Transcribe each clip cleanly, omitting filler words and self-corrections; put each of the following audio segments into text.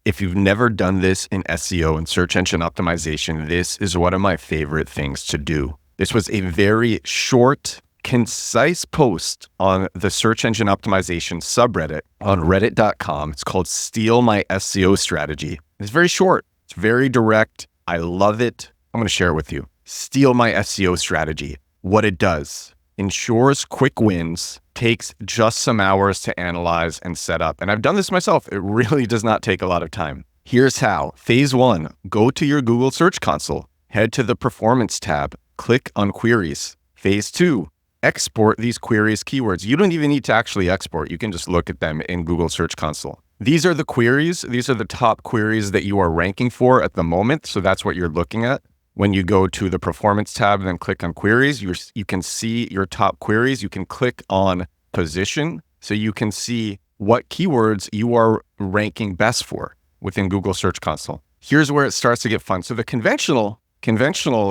If you've never done this in SEO and search engine optimization, this is one of my favorite things to do. This was a very short, concise post on the search engine optimization subreddit on reddit.com. It's called Steal My SEO Strategy. It's very short. It's very direct. I love it. I'm going to share it with you. Steal My SEO Strategy. What it does: ensures quick wins, takes just some hours to analyze and set up. And I've done this myself. It really does not take a lot of time. Here's how. Phase 1, go to your Google Search Console, head to the Performance tab, click on Queries. Phase 2, export these queries keywords. You don't even need to actually export. You can just look at them in Google Search Console. These are the queries. These are the top queries that you are ranking for at the moment. So that's what you're looking at. When you go to the Performance tab and then click on Queries, you can see your top queries. You can click on Position, so you can see what keywords you are ranking best for within Google Search Console. Here's where it starts to get fun. So the conventional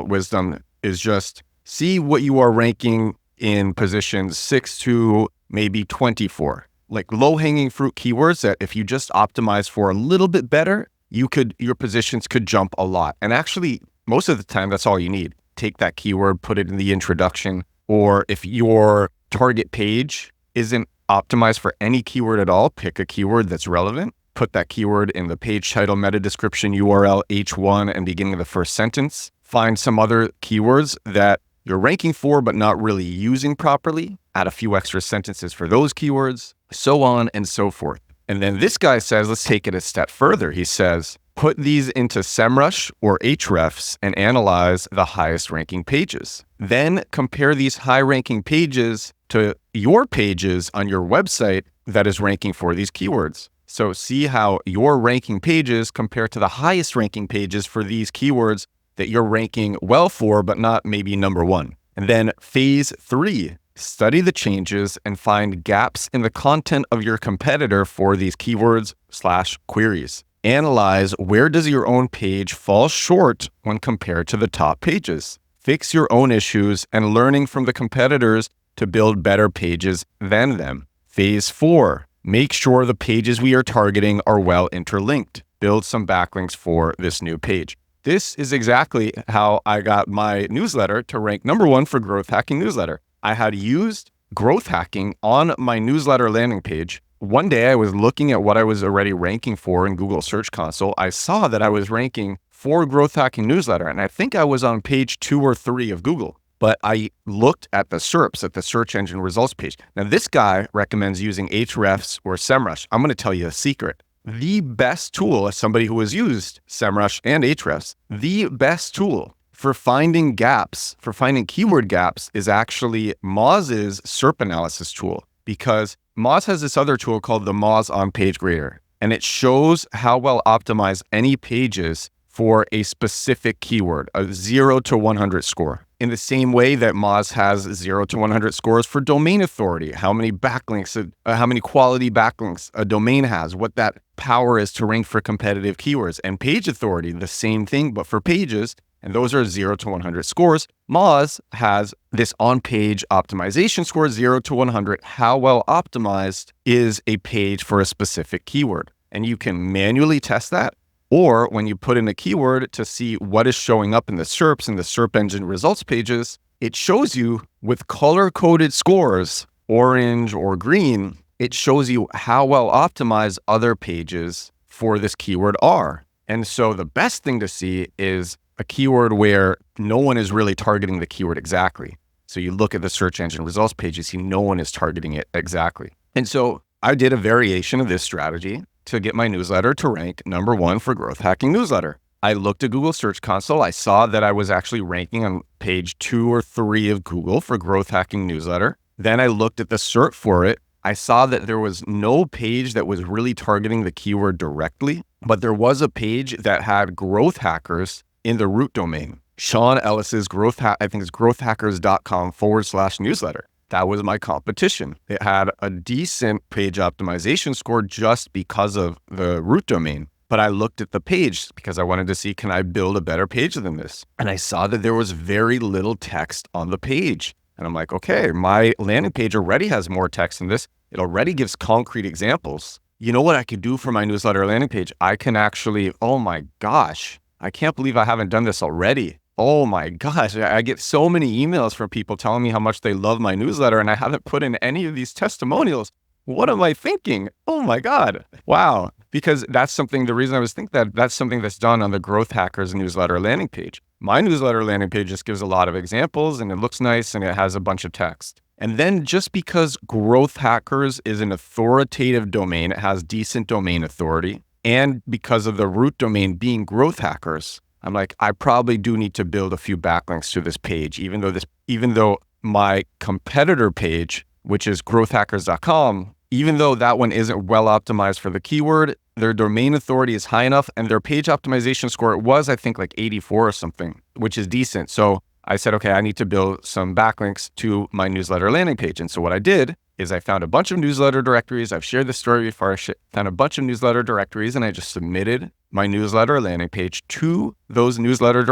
wisdom is just see what you are ranking in positions 6 to maybe 24, like low-hanging fruit keywords that if you just optimize for a little bit better, your positions could jump a lot. And actually, most of the time, that's all you need. Take that keyword, put it in the introduction, or if your target page isn't optimized for any keyword at all, pick a keyword that's relevant, put that keyword in the page title, meta description, URL, H1, and beginning of the first sentence. Find some other keywords that you're ranking for, but not really using properly. Add a few extra sentences for those keywords, so on and so forth. And then this guy says, let's take it a step further. He says, put these into Semrush or Ahrefs and analyze the highest ranking pages. Then compare these high ranking pages to your pages on your website that is ranking for these keywords. So see how your ranking pages compare to the highest ranking pages for these keywords that you're ranking well for, but not maybe number one. And then phase 3, study the changes and find gaps in the content of your competitor for these keywords/queries. Analyze where does your own page fall short when compared to the top pages. Fix your own issues and learning from the competitors to build better pages than them. Phase 4, make sure the pages we are targeting are well interlinked. Build some backlinks for this new page. This is exactly how I got my newsletter to rank number 1 for growth hacking newsletter. I had used growth hacking on my newsletter landing page. One day I was looking at what I was already ranking for in Google Search Console. I saw that I was ranking for growth hacking newsletter, and I think I was on page 2 or 3 of Google. But I looked at the SERPs, at the search engine results page. Now, this guy recommends using Ahrefs or Semrush. I'm going to tell you a secret. The best tool, as somebody who has used Semrush and Ahrefs, the best tool for finding gaps, for finding keyword gaps, is actually Moz's SERP analysis tool, because Moz has this other tool called the Moz on-page grader, and it shows how well optimized any pages for a specific keyword, a 0 to 100 score. In the same way that Moz has 0 to 100 scores for domain authority, how many backlinks, how many quality backlinks a domain has, what that power is to rank for competitive keywords. And page authority, the same thing, but for pages, and those are 0 to 100 scores. Moz has this on-page optimization score, 0 to 100. How well optimized is a page for a specific keyword? And you can manually test that. Or when you put in a keyword to see what is showing up in the SERPs and the SERP engine results pages, it shows you with color-coded scores, orange or green, it shows you how well optimized other pages for this keyword are. And so the best thing to see is a keyword where no one is really targeting the keyword exactly. So you look at the search engine results page, you see no one is targeting it exactly. And so I did a variation of this strategy to get my newsletter to rank number 1 for growth hacking newsletter. I looked at Google Search Console. I saw that I was actually ranking on page 2 or 3 of Google for growth hacking newsletter. Then I looked at the SERP for it. I saw that there was no page that was really targeting the keyword directly, but there was a page that had growth hackers in the root domain. Sean Ellis's I think it's growthhackers.com/newsletter. That was my competition. It had a decent page optimization score just because of the root domain. But I looked at the page because I wanted to see, can I build a better page than this? And I saw that there was very little text on the page. And I'm like, okay, my landing page already has more text than this. It already gives concrete examples you know what I could do for my newsletter landing page? I can actually, oh my gosh, I can't believe I haven't done this already. Oh my gosh, I get so many emails from people telling me how much they love my newsletter, and I haven't put in any of these testimonials. What am I thinking? Oh my God. Wow. Because that's something, the reason I was thinking that's something that's done on the Growth Hackers newsletter landing page. My newsletter landing page just gives a lot of examples and it looks nice and it has a bunch of text. And then just because Growth Hackers is an authoritative domain, it has decent domain authority, and because of the root domain being Growth Hackers, I'm like, I probably do need to build a few backlinks to this page, even though my competitor page, which is growthhackers.com, even though that one isn't well optimized for the keyword, their domain authority is high enough and their page optimization score was, I think, like 84 or something, which is decent. So I said, okay, I need to build some backlinks to my newsletter landing page. And so what I did is I found a bunch of newsletter directories. I've shared this story before. I found a bunch of newsletter directories and I just submitted my newsletter landing page to those newsletter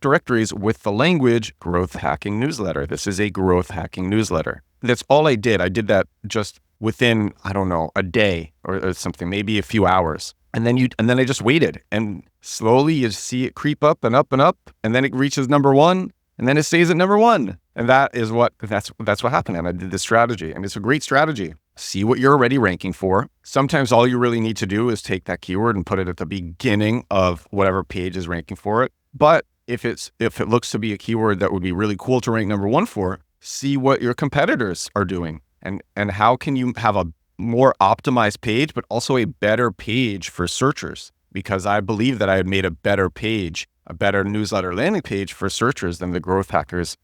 directories with the language growth hacking newsletter. This is a growth hacking newsletter. That's all I did. I did that just within, I don't know, a day or something, maybe a few hours. And then I just waited, and slowly you see it creep up and up and up, and then it reaches number one, and then it stays at number one. And that's what happened. And I did this strategy, and it's a great strategy. See what you're already ranking for. Sometimes all you really need to do is take that keyword and put it at the beginning of whatever page is ranking for it. But if it looks to be a keyword that would be really cool to rank number one for, see what your competitors are doing. And how can you have a more optimized page, but also a better page for searchers? Because I believe that I had made a better page, a better newsletter landing page for searchers than the Growth Hackers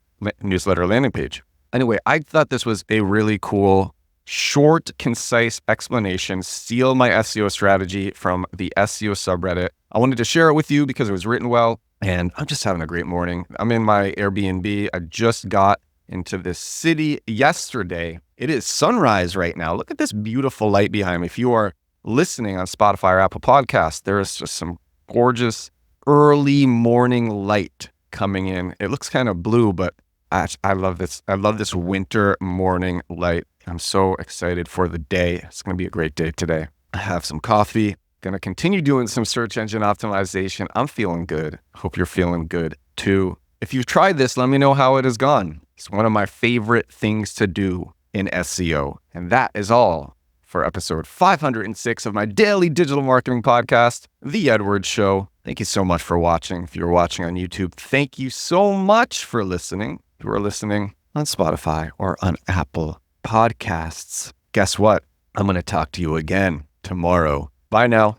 newsletter landing page. Anyway, I thought this was a really cool, short, concise explanation. Steal my SEO strategy from the SEO subreddit. I wanted to share it with you because it was written well, and I'm just having a great morning. I'm in my Airbnb. I just got into this city yesterday. It is sunrise right now. Look at this beautiful light behind me. If you are listening on Spotify or Apple Podcasts, there is just some gorgeous early morning light coming in. It looks kind of blue, but I love this. I love this winter morning light. I'm so excited for the day. It's going to be a great day today. I have some coffee. Going to continue doing some search engine optimization. I'm feeling good. Hope you're feeling good too. If you've tried this, let me know how it has gone. It's one of my favorite things to do in SEO. And that is all for episode 506 of my daily digital marketing podcast, The Edwards Show. Thank you so much for watching. If you're watching on YouTube, thank you so much for listening. If you are listening on Spotify or on Apple Podcasts, guess what? I'm going to talk to you again tomorrow. Bye now.